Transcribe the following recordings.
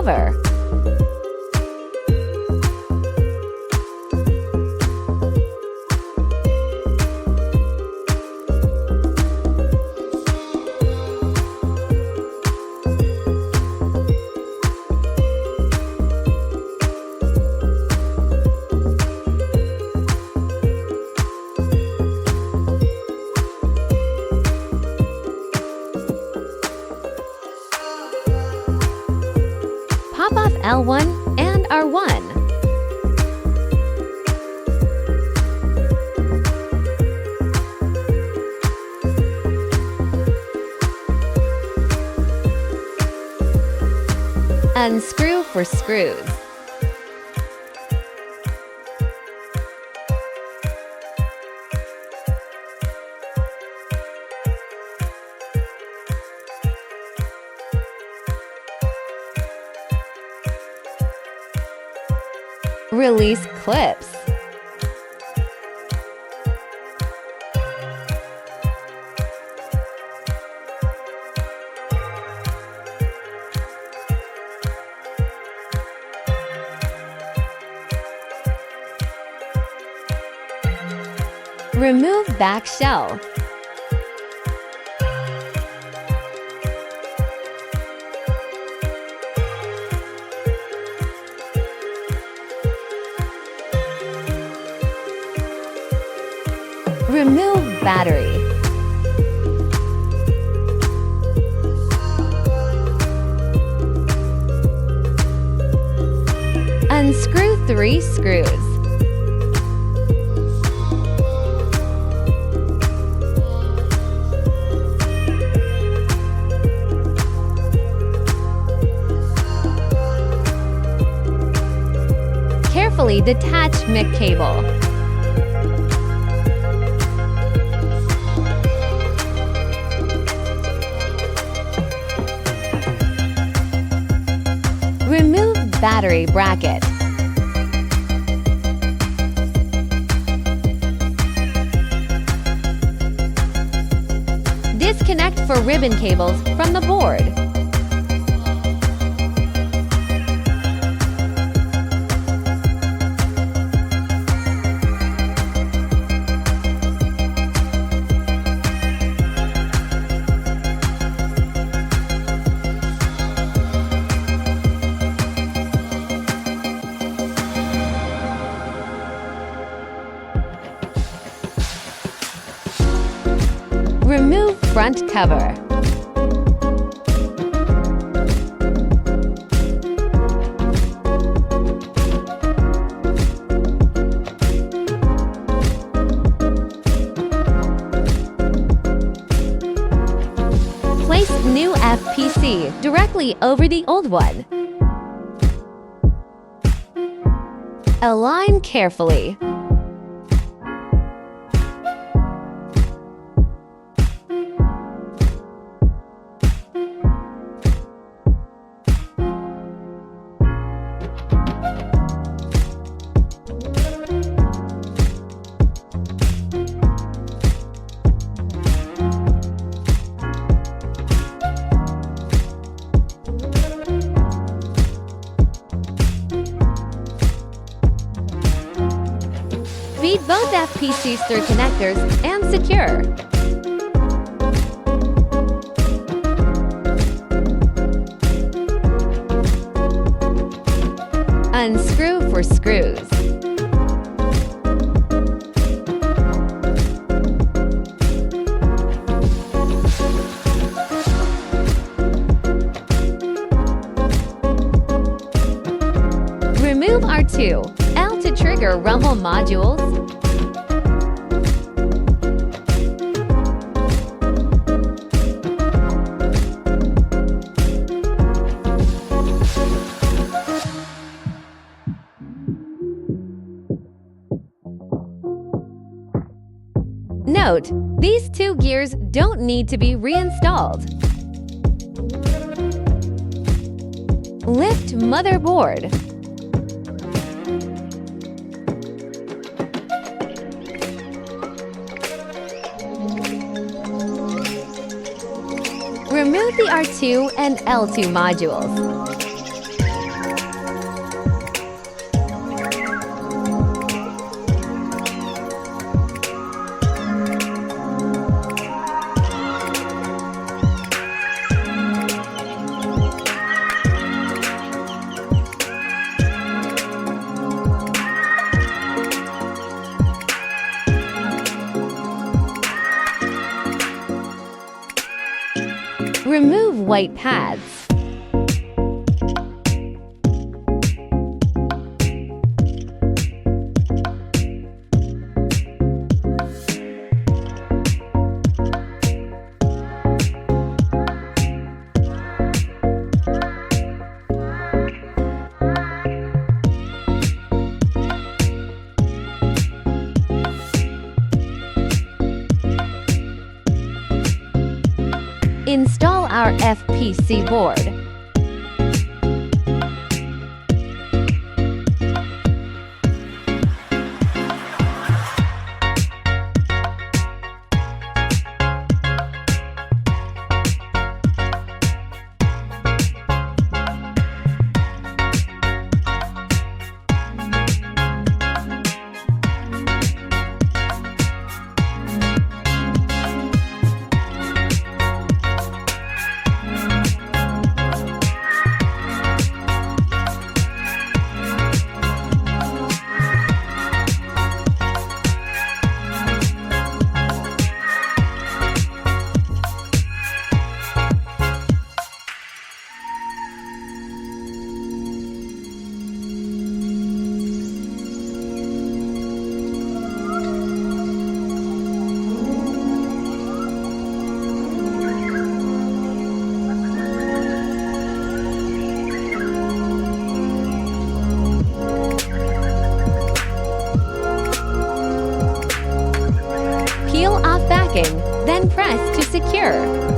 cover. Pop off L1 and R1. Unscrew for screws. Release clips. Remove back shell. Remove battery. Unscrew 3 screws. Carefully detach mic cable. Remove battery bracket. Disconnect for ribbon cables from the board. Remove front cover. Place new FPC directly over the old one. Align carefully. Feed both FPCs through connectors and secure. Unscrew for screws. Remove R2, L to trigger rumble modules. Note, these two gears don't need to be reinstalled. Lift motherboard. Remove the R2 and L2 modules. Remove white pads. Install our FPC board. Peel off backing, then press to secure.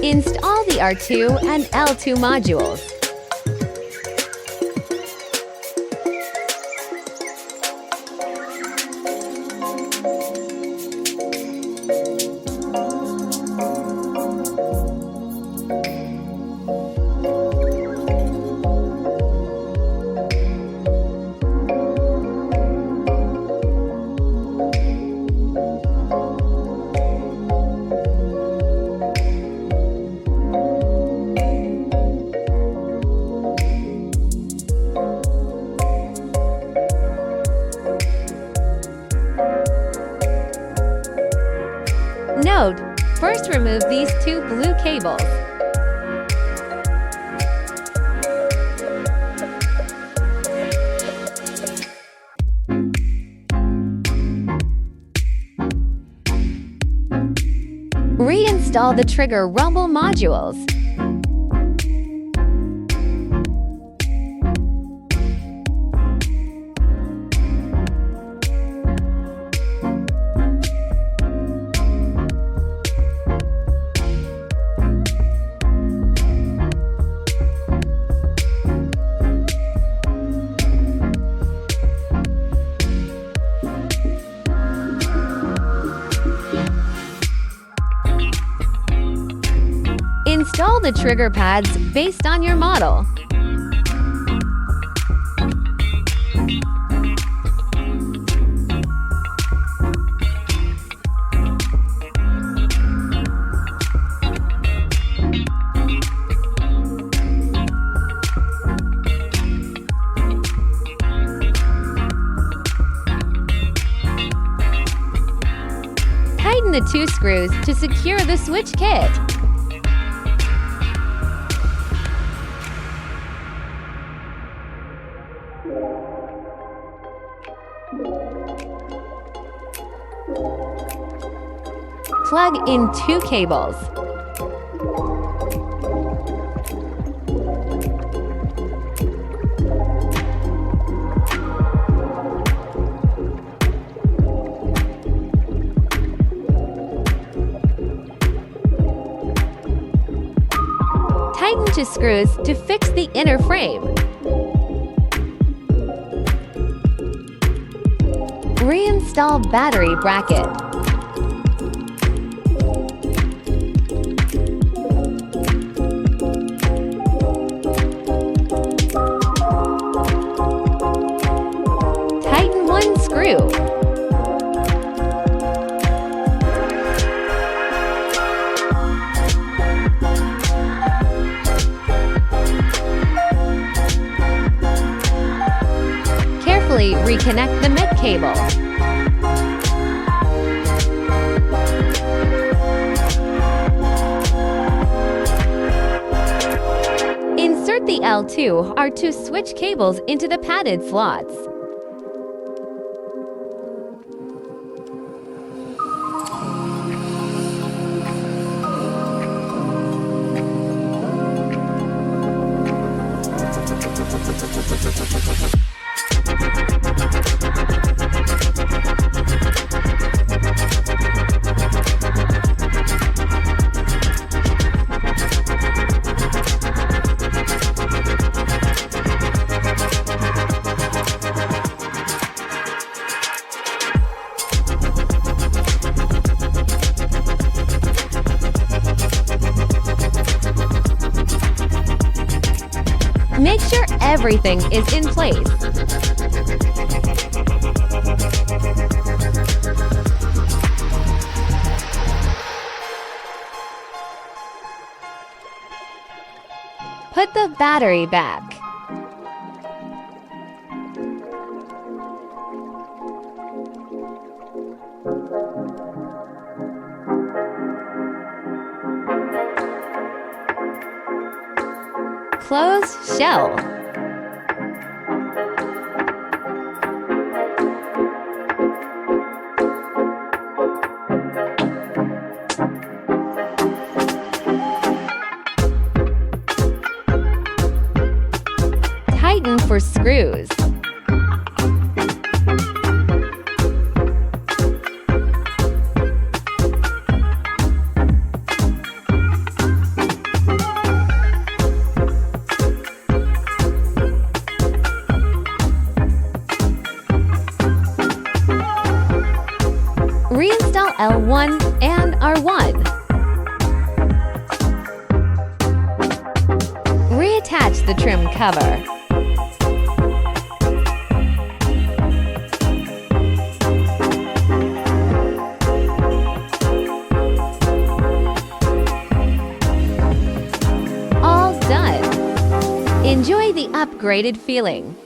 Install the R2 and L2 modules. Note, first remove these two blue cables. Reinstall the trigger rumble modules. Install the trigger pads based on your model. Tighten the two screws to secure the switch kit. Plug in two cables. Tighten to screws to fix the inner frame. Reinstall battery bracket. Tighten one screw. Carefully reconnect the mid cable. Insert the L2 or to switch cables into the padded slots. Make sure everything is in place. Put the battery back. Close shell. Tighten for screws. Reinstall L1 and R1. Reattach the trim cover. All done. Enjoy the upgraded feeling.